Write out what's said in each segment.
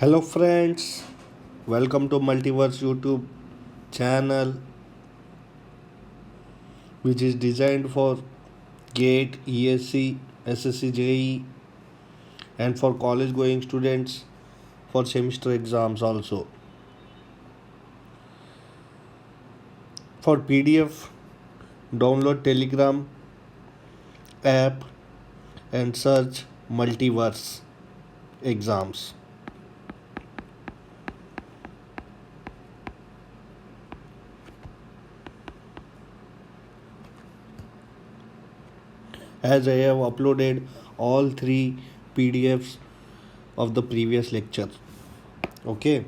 Hello friends, welcome to Multiverse YouTube channel which is designed for Gate ESE, SSC JE and for college going students for semester exams also. For PDF, download Telegram app and search Multiverse exams. As I have uploaded all three PDFs of the previous lecture. Okay,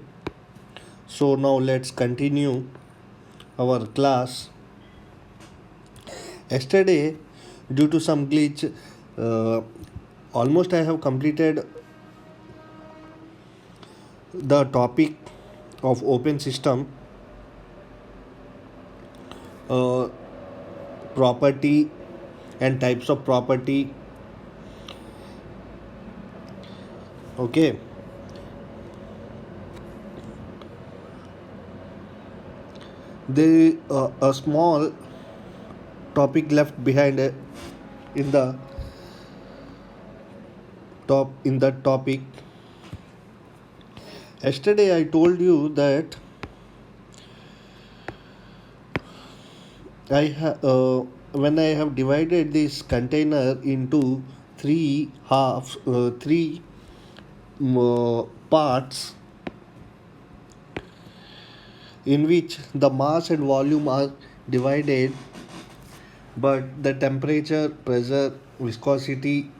so now let's continue our class. Yesterday, due to some glitch, uh, almost I have completed the topic of open system, uh, property and types of property. Okay, there a small topic left behind in the that topic. Yesterday I told you that when I have divided this container into three parts, in which the mass and volume are divided, but the temperature, pressure, viscosity,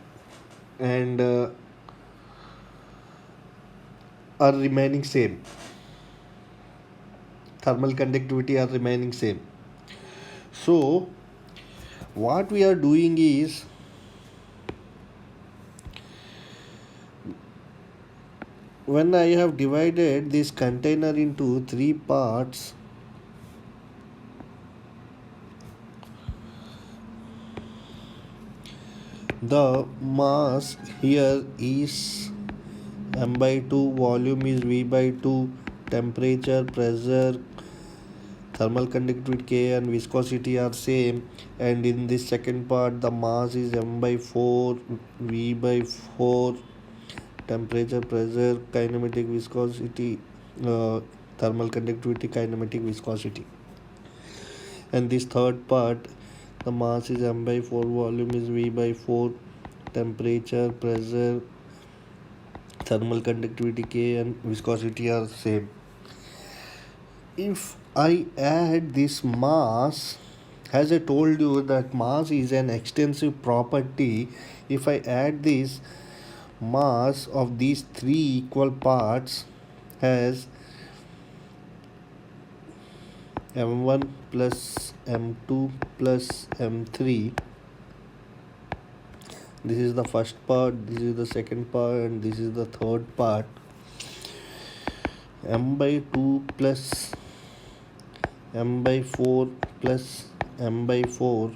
and are remaining same. Thermal conductivity are remaining same. So, what we are doing is when I have divided this container into three parts, the mass here is m by 2, volume is v by 2, temperature, pressure, thermal conductivity k and viscosity are same, and in this second part the mass is m by 4, v by 4, temperature, pressure, kinematic viscosity, thermal conductivity, kinematic viscosity. And this third part, the mass is m by 4, volume is v by 4, temperature, pressure, thermal conductivity k and viscosity are same. If I add this mass, as I told you that mass is an extensive property, if I add this mass of these three equal parts as m1 plus m2 plus m3, this is the first part, this is the second part, and this is the third part. M by 2 plus m by 4 plus m by 4,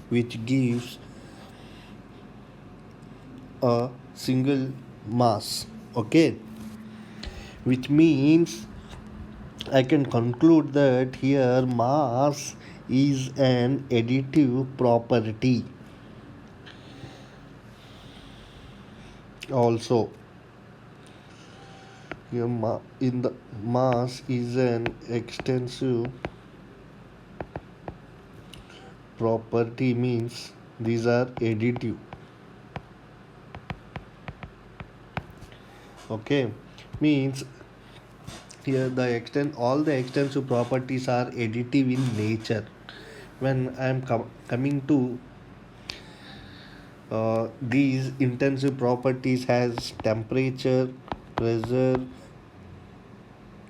which gives a single mass. Okay, which means I can conclude that here mass is an additive property. Also, here in the mass is an extensive property, means these are additive. Okay, means here all the extensive properties are additive in nature. When I am coming to these intensive properties has temperature, pressure,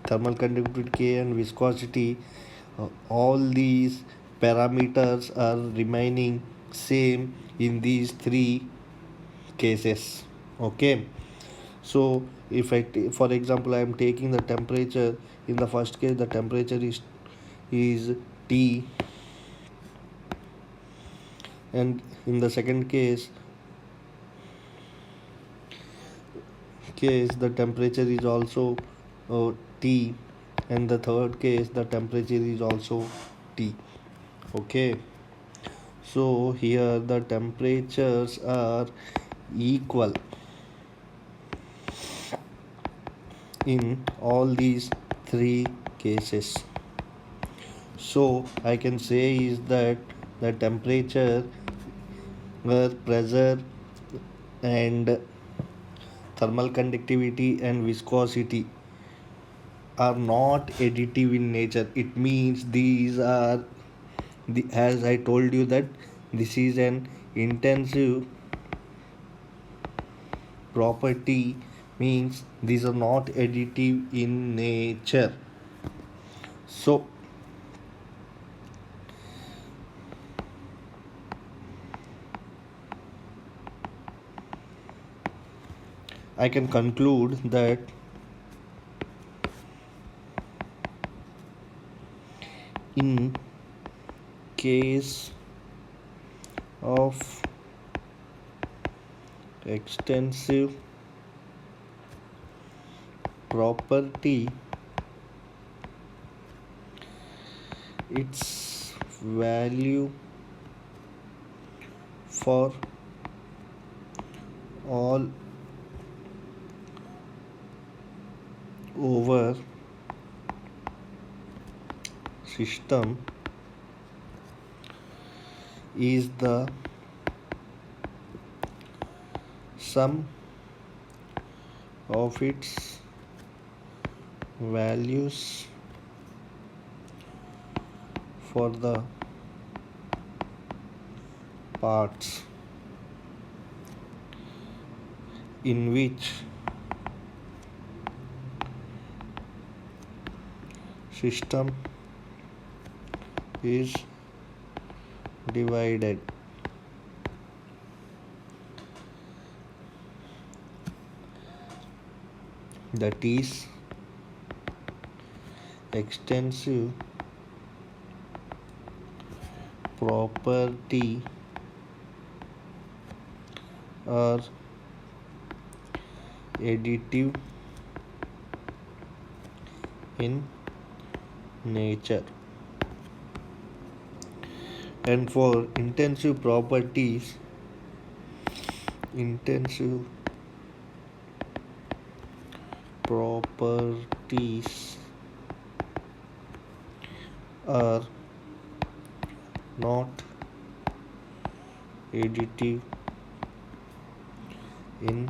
thermal conductivity k and viscosity, all these parameters are remaining same in these three cases. Okay, so if for example I am taking the temperature, in the first case the temperature is T, and in the second case case the temperature is also T, and the third case the temperature is also T. Okay, so here the temperatures are equal in all these three cases. So I can say is that the temperature, pressure, and thermal conductivity and viscosity are not additive in nature. It means these are as I told you that this is an intensive property, means these are not additive in nature. So I can conclude that in case of extensive property, its value for all over system is the sum of its values for the parts in which system is divided. That is extensive property or additive in nature. And for intensive properties are not additive in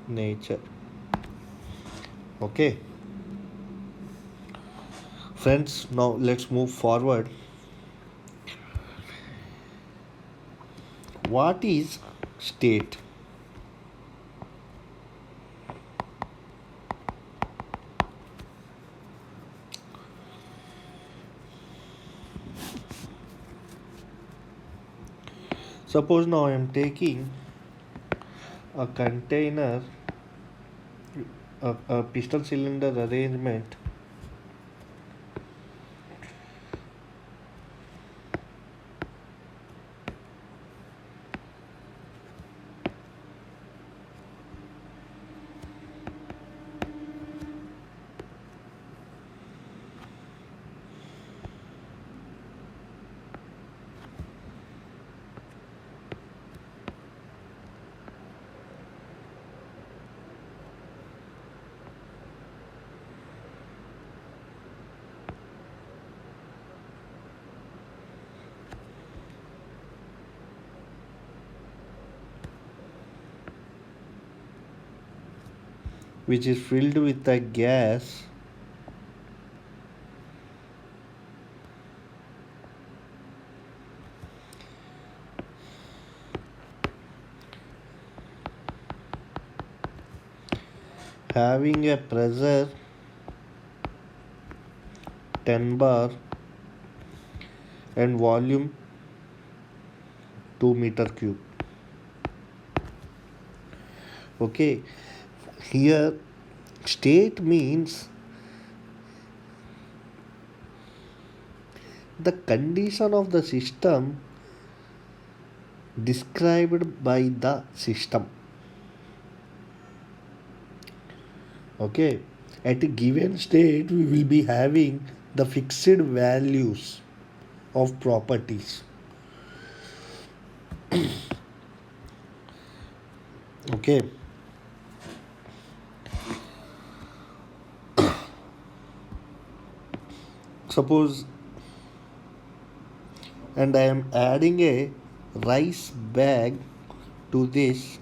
nature. Okay, friends, now let's move forward. What is state? Suppose now I am taking a container, a piston cylinder arrangement which is filled with a gas having a pressure 10 bar and volume 2 meter cube. Okay, here state means the condition of the system described by the system. Okay, at a given state we will be having the fixed values of properties. Okay, suppose, and I am adding a rice bag to this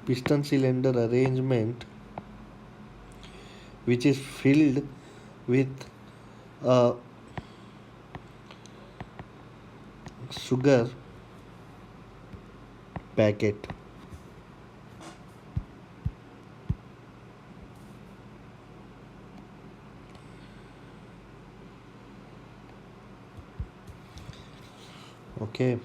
piston cylinder arrangement, which is filled with a sugar packet. Okay,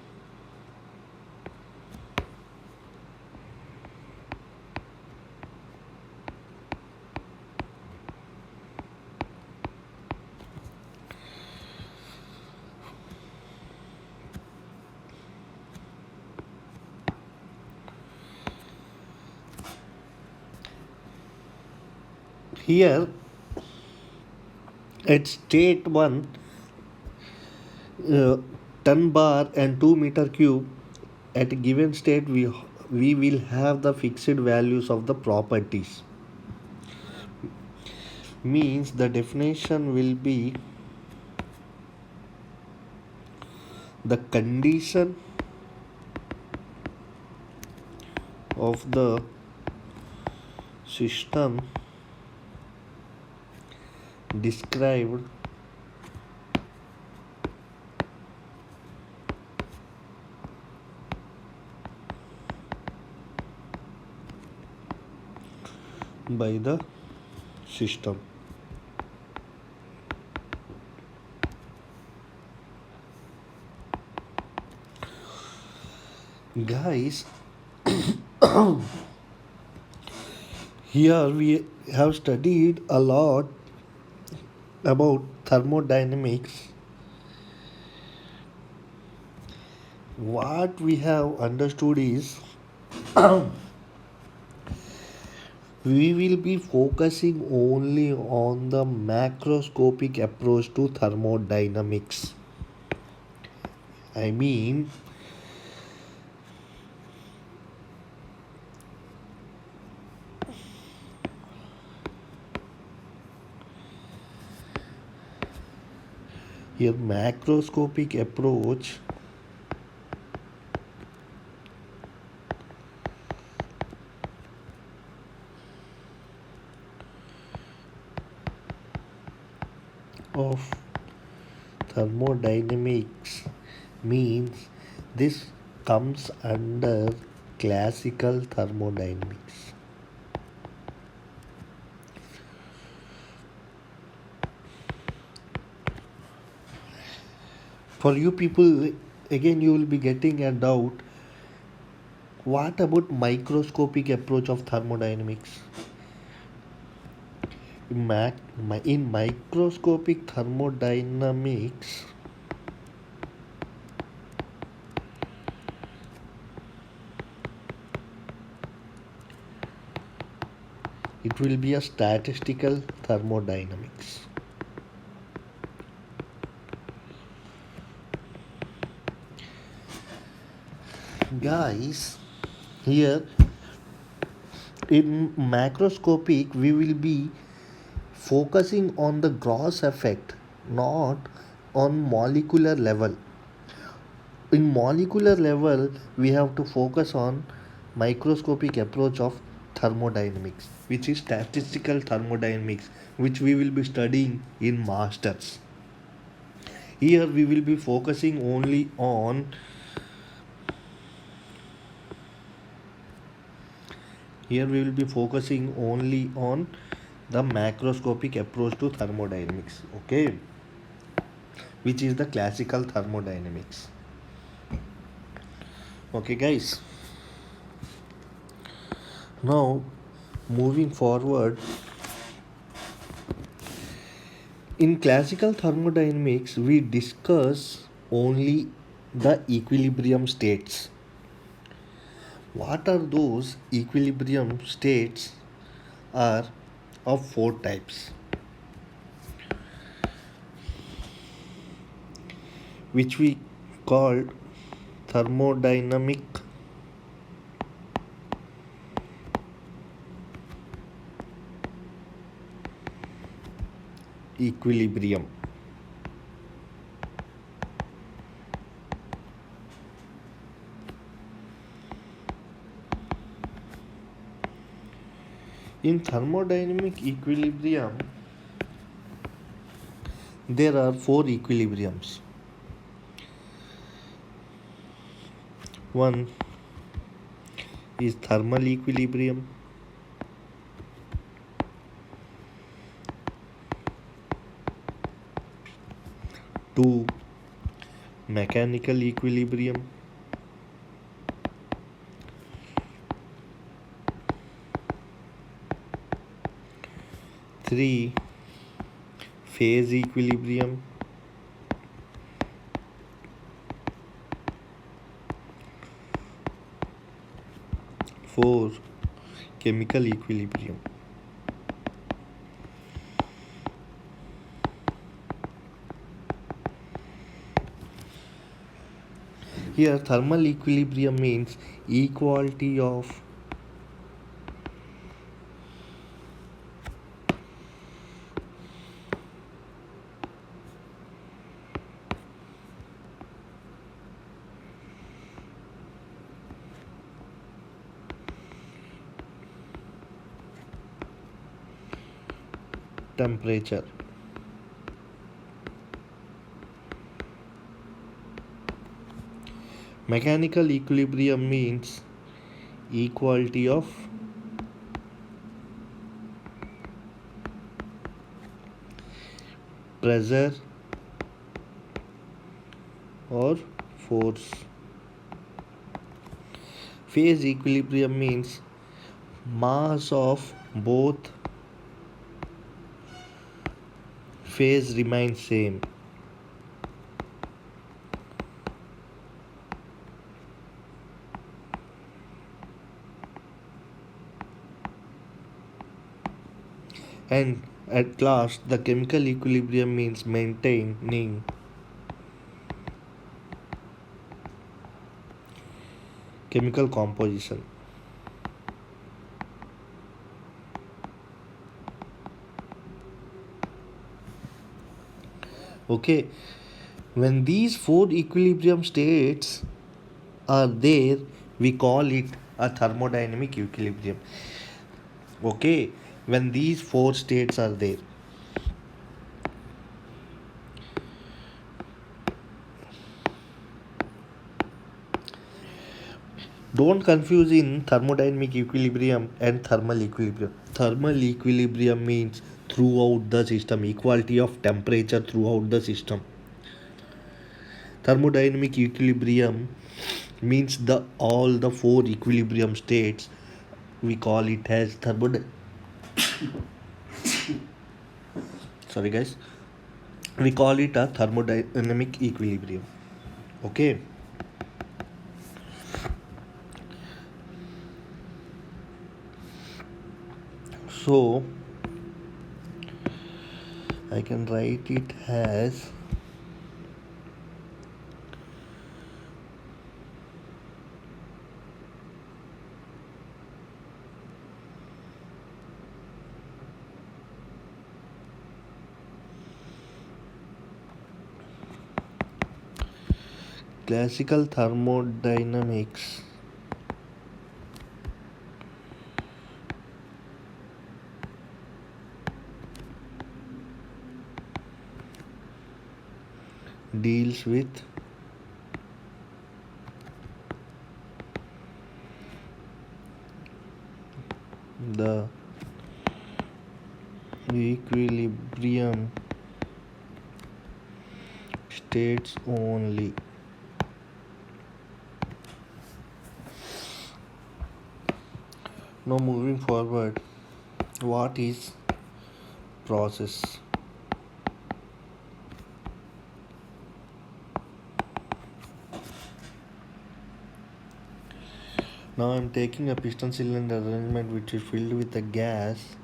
here at state 1, uh, ton bar and 2 meter cube, at a given state we will have the fixed values of the properties. Means the definition will be the condition of the system described by the system. Guys, here we have studied a lot about thermodynamics. What we have understood is we will be focusing only on the macroscopic approach to thermodynamics. I mean, here macroscopic approach of thermodynamics means this comes under classical thermodynamics. For you people, again you will be getting a doubt, what about microscopic approach of thermodynamics? In microscopic thermodynamics, it will be a statistical thermodynamics. Guys, here in macroscopic we will be focusing on the gross effect, not on molecular level. In molecular level we have to focus on microscopic approach of thermodynamics, which is statistical thermodynamics, which we will be studying in masters. Here we will be focusing only on the macroscopic approach to thermodynamics, okay, which is the classical thermodynamics. Okay guys, now moving forward, in classical thermodynamics we discuss only the equilibrium states, What are those equilibrium states? Are of four types, which we called thermodynamic equilibrium. In thermodynamic equilibrium, there are four equilibriums. One is thermal equilibrium. Two, mechanical equilibrium. Three, phase equilibrium. Four, chemical equilibrium. Here, thermal equilibrium means equality of temperature. Mechanical equilibrium means equality of pressure or force. Phase equilibrium means mass of both phase remains same. And at last, the chemical equilibrium means maintaining chemical composition. Okay, when these four equilibrium states are there, we call it a thermodynamic equilibrium. Okay, when these four states are there. Don't confuse in thermodynamic equilibrium and thermal equilibrium. Thermal equilibrium means throughout the system, equality of temperature throughout the system. Thermodynamic equilibrium means the all the four equilibrium states. We call it as sorry guys. We call it a thermodynamic equilibrium. Okay. So I can write it as classical thermodynamics deals with the equilibrium states only. Now moving forward, what is process? Now I'm taking a piston cylinder arrangement which is filled with a gas.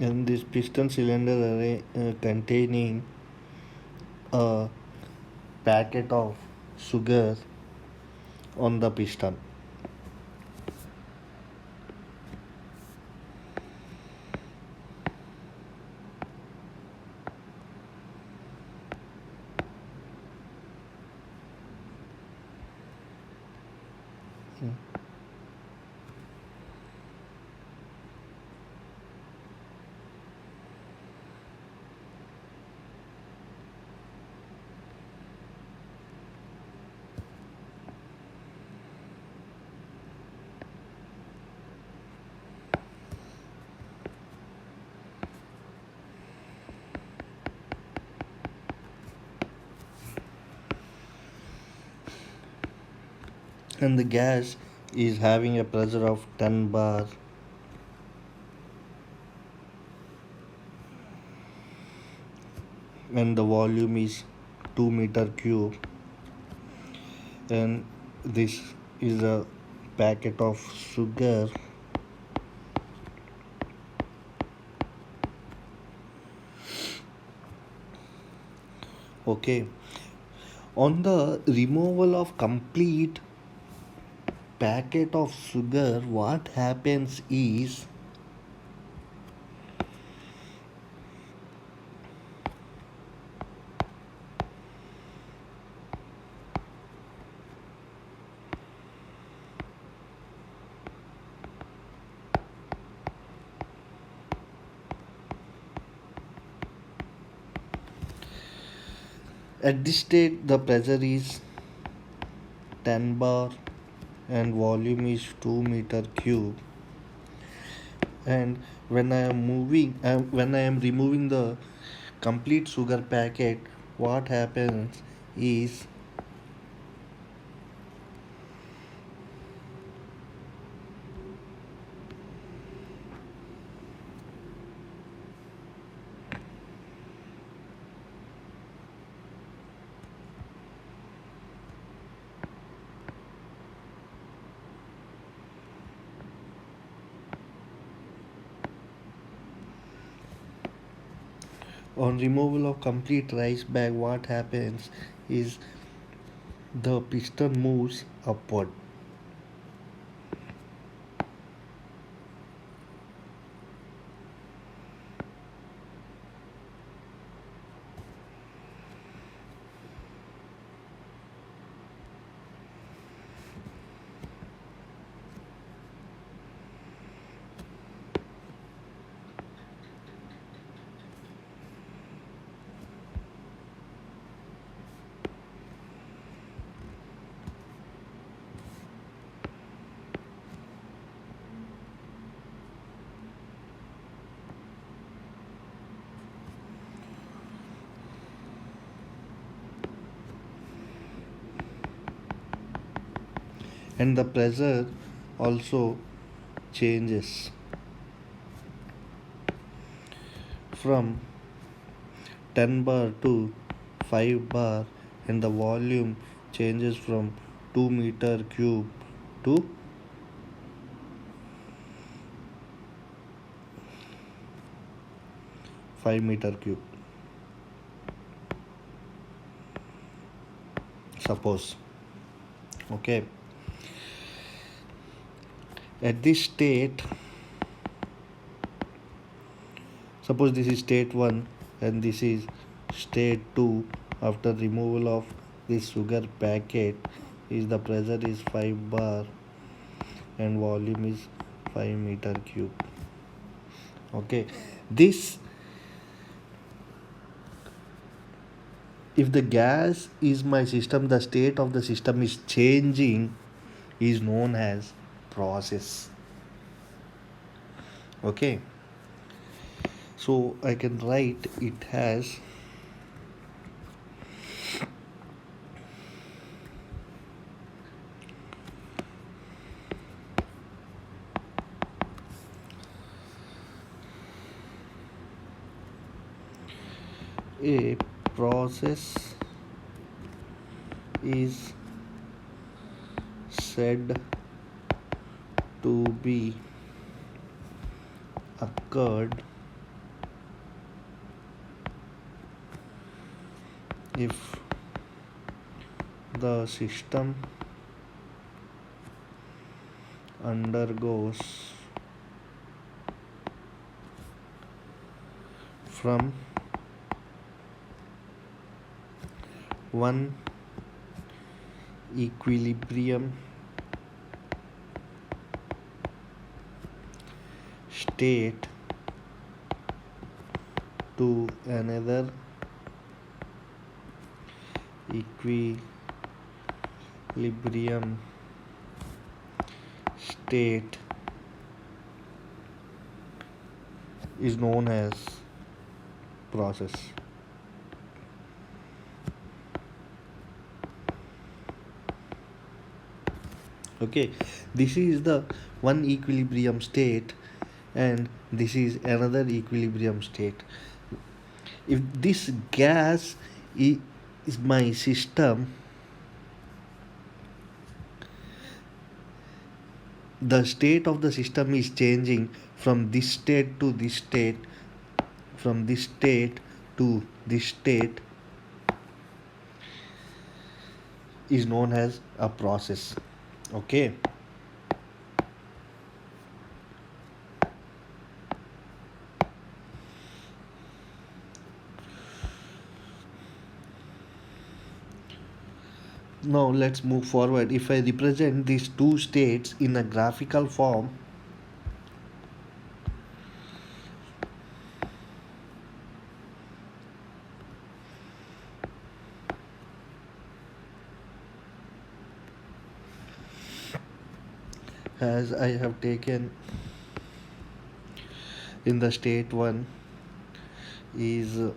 And this piston cylinder containing a packet of sugar on the piston. And the gas is having a pressure of 10 bar. And the volume is 2 meter cube. And this is a packet of sugar. Okay, on the removal of complete packet of sugar, what happens is at this state the pressure is 10 bar and volume is 2 meter cube. And when I am removing the complete sugar packet, what happens is on removal of complete rice bag, what happens is the piston moves upward. And the pressure also changes from 10 bar to 5 bar, and the volume changes from 2 meter cube to 5 meter cube, suppose. Okay, at this state, suppose this is state 1 and this is state 2. After removal of this sugar packet, is the pressure is 5 bar and volume is 5 meter cube. Okay, this, if the gas is my system, the state of the system is changing, is known as process. Okay, So I can write it has a process is said to be occurred if the system undergoes from one equilibrium state to another equilibrium state is known as process. Okay, this is the one equilibrium state and this is another equilibrium state. If this gas is my system, the state of the system is changing from this state to this state, from this state to this state is known as a process. Okay. Now let's move forward. If I represent these two states in a graphical form, as I have taken in the state 1 is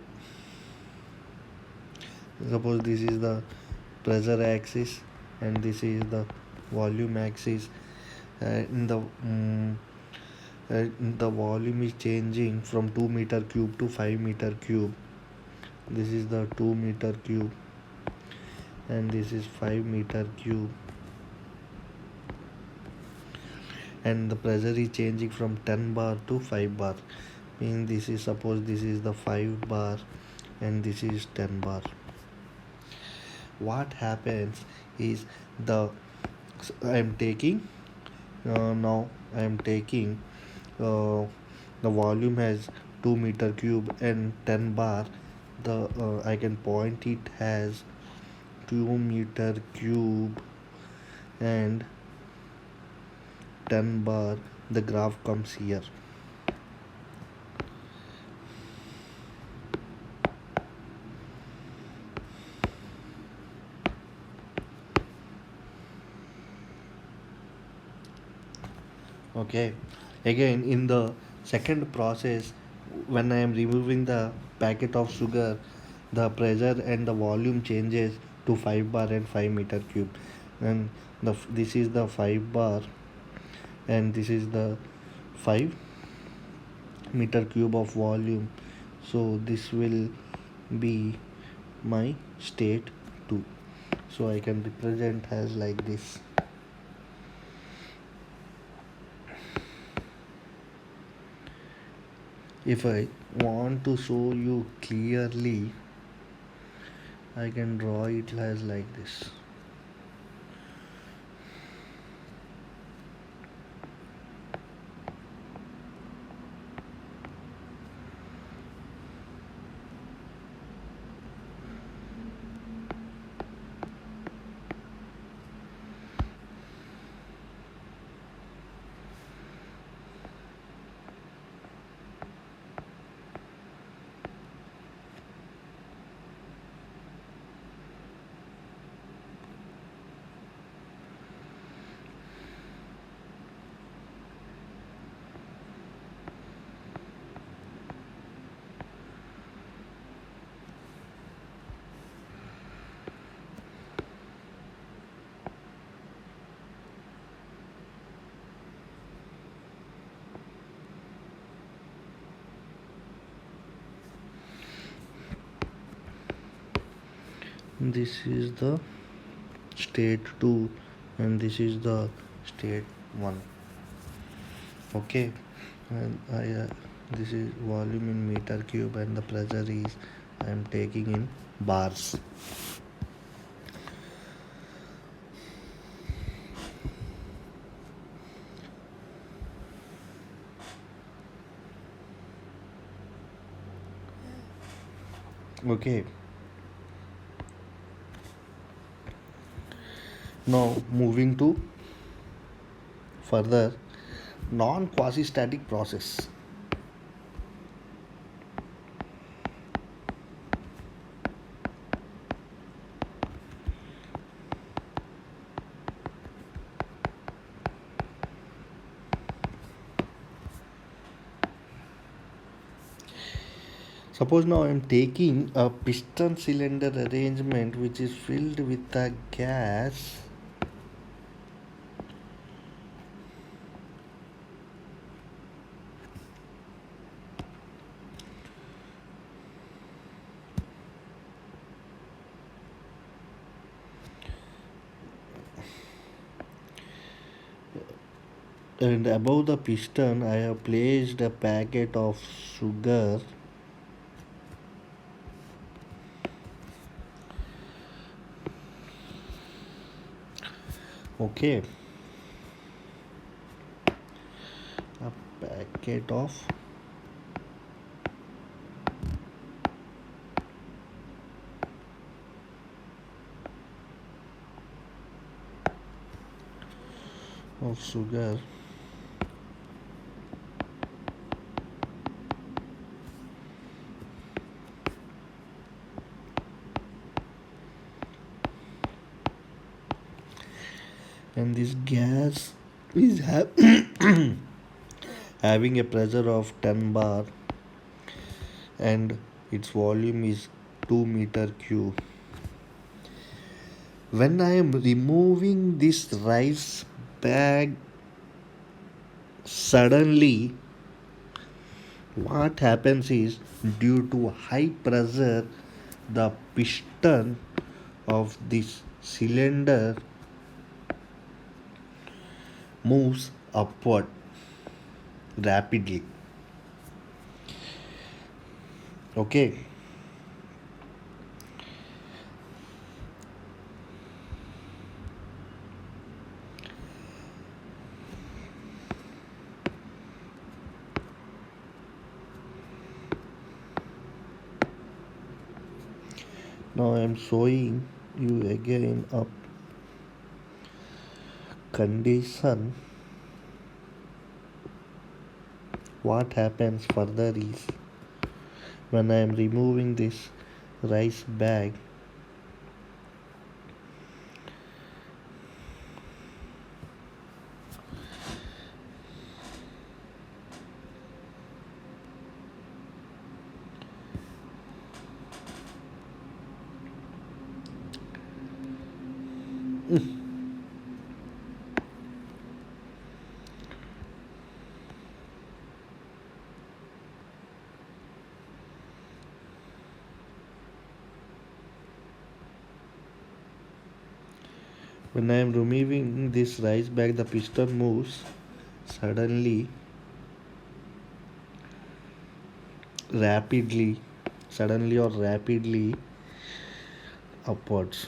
suppose this is the pressure axis and this is the volume axis. The volume is changing from 2 meter cube to 5 meter cube. This is the 2 meter cube and this is 5 meter cube, and the pressure is changing from 10 bar to 5 bar. Mean this is, suppose this is the 5 bar and this is 10 bar. What happens is I am taking the volume has 2 meter cube and 10 bar. I can point it as 2 meter cube and 10 bar. The graph comes here. Okay, again in the second process, when I am removing the packet of sugar, the pressure and the volume changes to 5 bar and 5 meter cube, and this is the 5 bar and this is the 5 meter cube of volume. So this will be my state 2. So I can represent as like this. If I want to show you clearly, I can draw it as like this. This is the state 2 and this is the state 1. Okay, and this is volume in meter cube and the pressure is I am taking in bars. Okay, now moving to further non-quasi static process. Suppose now I am taking a piston cylinder arrangement which is filled with a gas and above the piston I have placed a packet of sugar. Okay, a packet of sugar and this gas is having a pressure of 10 bar and its volume is 2 meter cube. When I am removing this rice bag, suddenly what happens is due to high pressure the piston of this cylinder moves upward rapidly. Okay, now I am showing you again a condition. What happens further is when I am removing this rice bag, when I am removing this rice bag, the piston moves suddenly, rapidly, suddenly or rapidly upwards.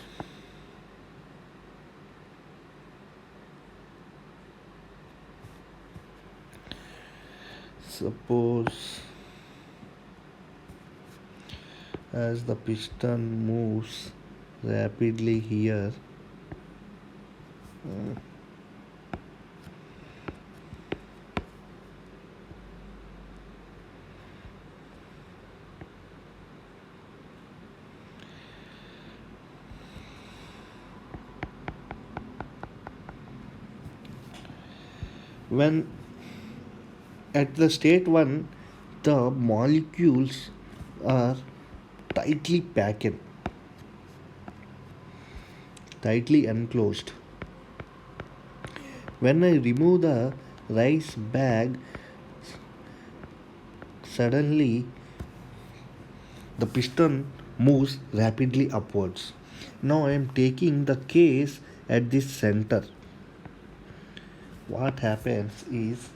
Suppose as the piston moves rapidly here, when at the state 1 the molecules are tightly packed, tightly enclosed. When I remove the rice bag, suddenly the piston moves rapidly upwards. Now I am taking the case at this center. What happens is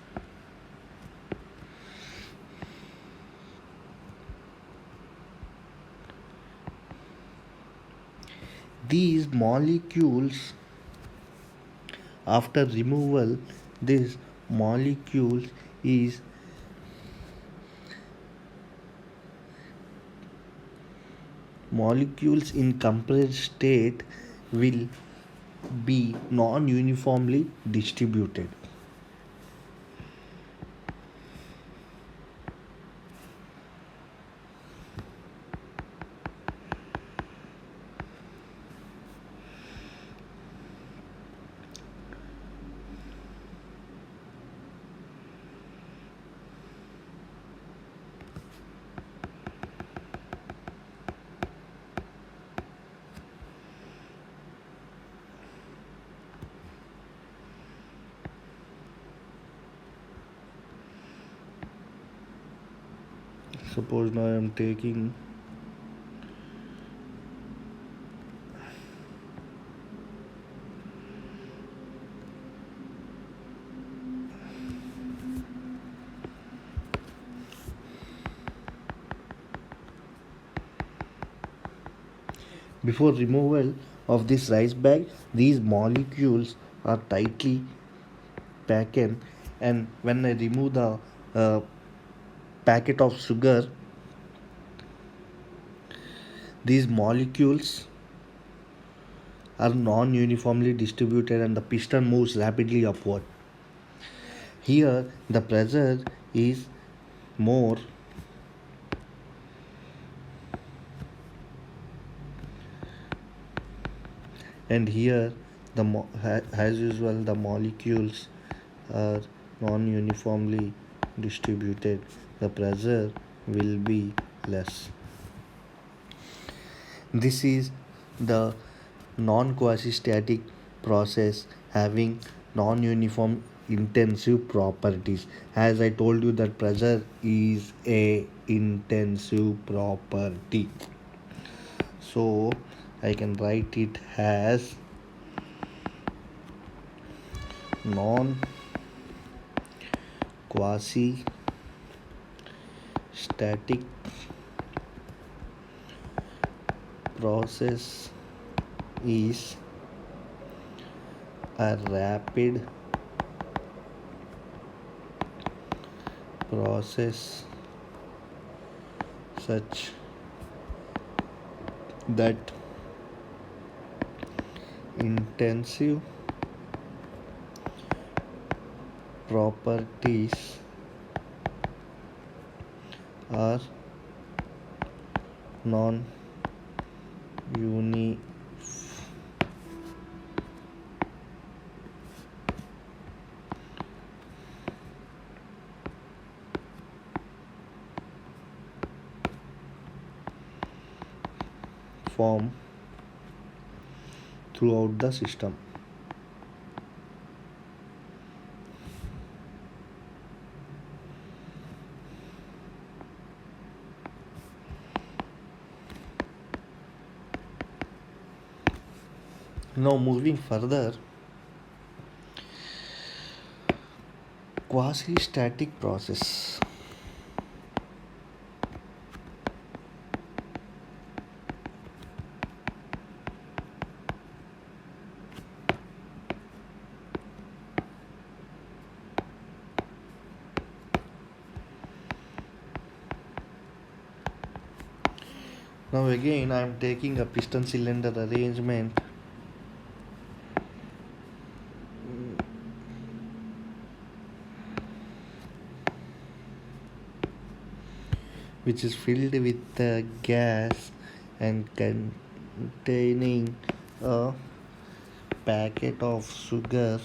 these molecules, after removal, this molecules is molecules in compressed state will be non-uniformly distributed. Suppose now I am taking before removal of this rice bag, these molecules are tightly packed, and when I remove the uh, packet of sugar, these molecules are non-uniformly distributed and the piston moves rapidly upward. Here the pressure is more, and here as usual the molecules are non-uniformly distributed. The pressure will be less. This is the non-quasi static process having non-uniform intensive properties. As I told you that pressure is a intensive property, so I can write it as non-quasi static process is a rapid process such that intensive properties are non-uniform. Form throughout the system. Now moving further, quasi static process. Now again I am taking a piston cylinder arrangement which is filled with gas and containing a packet of sugar.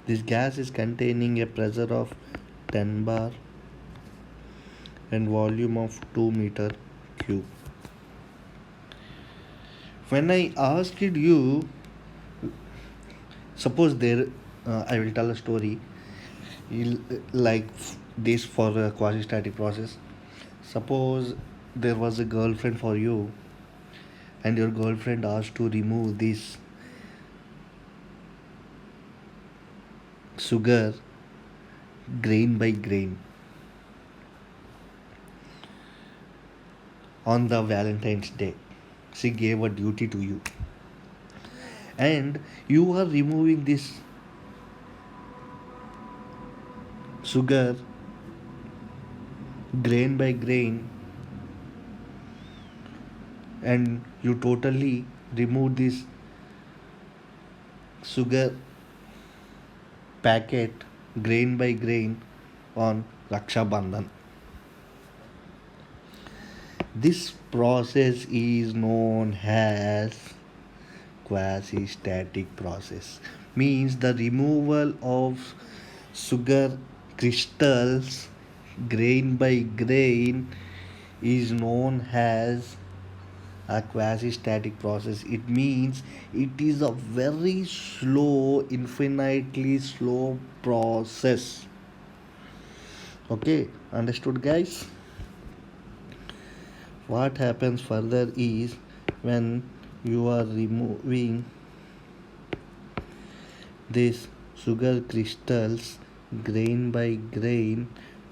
This gas is containing a pressure of 10 bar and volume of 2 meter cube. When I asked you, suppose there, I will tell a story like this for a quasi static process. Suppose there was a girlfriend for you, and your girlfriend asked to remove this sugar grain by grain on the Valentine's Day. She gave a duty to you, and you are removing this sugar grain by grain, and you totally remove this sugar packet grain by grain on Raksha Bandhan. This process is known as quasi static process, means the removal of sugar crystals grain by grain is known as a quasi static process. It means it is a very slow, infinitely slow process. Okay, understood, guys? What happens further is when you are removing these sugar crystals grain by grain,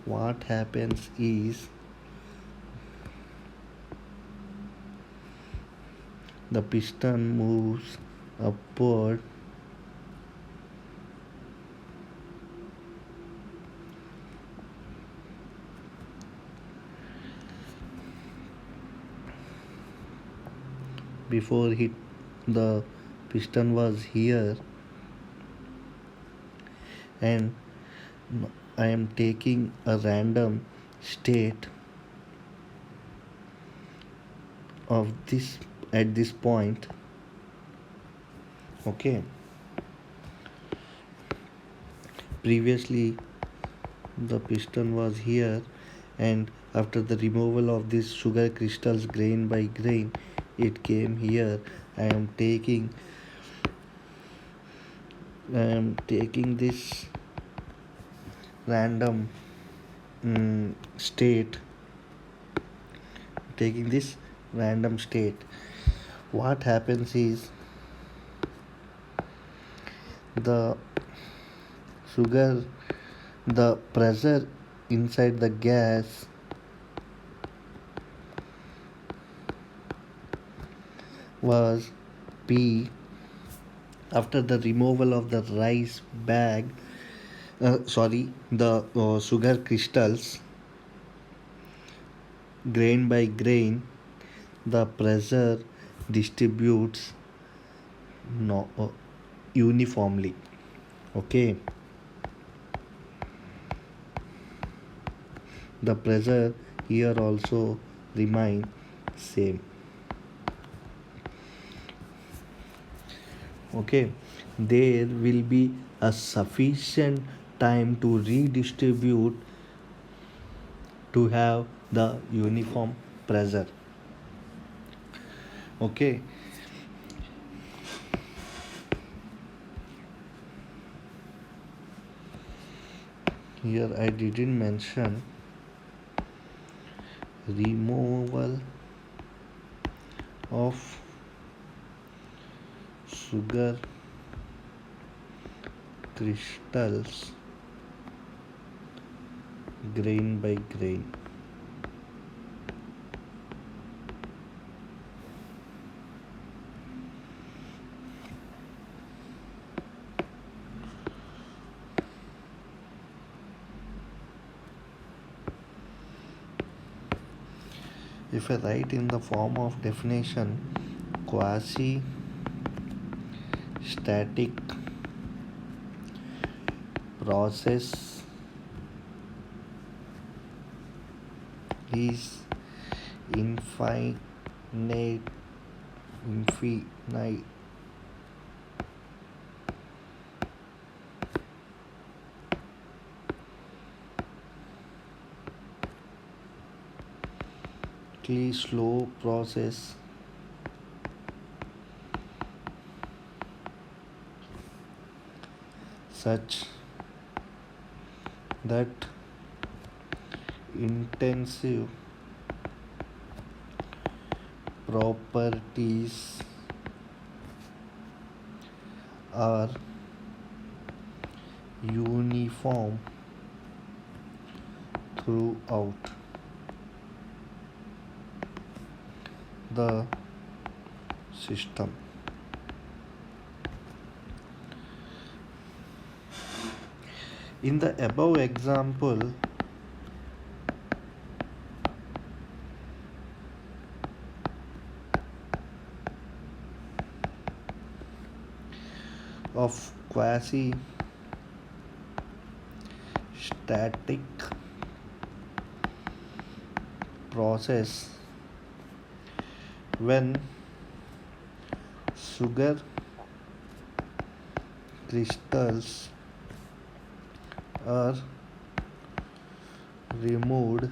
what happens is the piston moves upward before the piston was here, and I am taking a random state of this at this point. Okay, previously the piston was here, and after the removal of these sugar crystals grain by grain, it came here. I am taking this random state, taking this random state. What happens is the sugar, the pressure inside the gas was P. After the removal of the rice bag, the sugar crystals grain by grain, the pressure distributes no, uniformly. Okay, the pressure here also remain same. Okay, there will be a sufficient time to redistribute to have the uniform pressure. Okay, here I didn't mention removal of sugar crystals grain by grain. If I write in the form of definition, quasi static process is infinite slow process such that intensive properties are uniform throughout the system. In the above example, of quasi static process, when sugar crystals are removed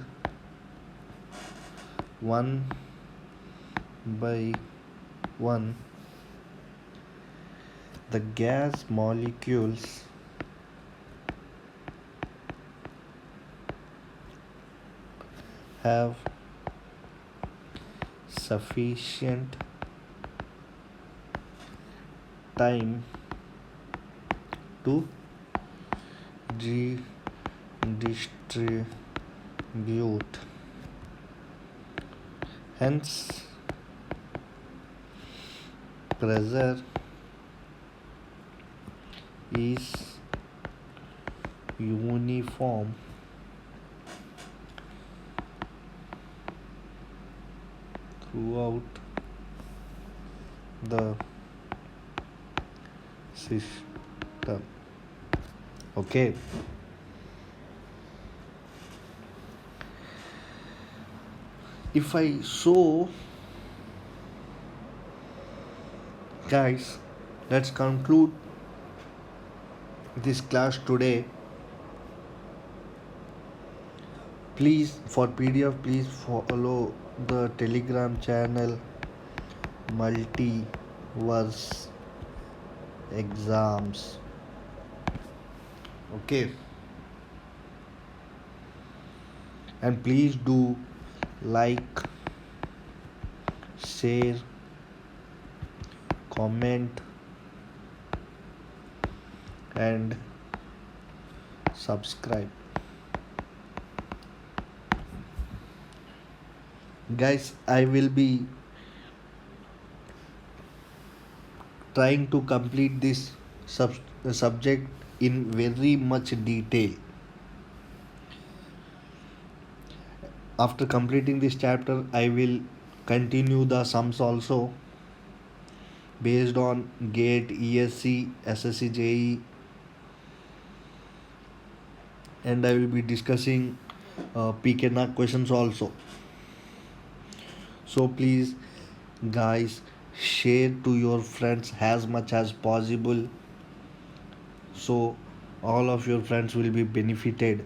one by one, the gas molecules have sufficient time to redistribute. Hence, pressure is uniform throughout the system. Okay. If I show, guys, let's conclude this class today. Please, for PDF, please follow the Telegram channel Multiverse Exams. Okay. And please do like, share, comment, and subscribe. Guys, I will be trying to complete this subject in very much detail. After completing this chapter, I will continue the sums also based on Gate ESE, SSC JE, and I will be discussing PK questions also. So please, guys, share to your friends as much as possible, so all of your friends will be benefited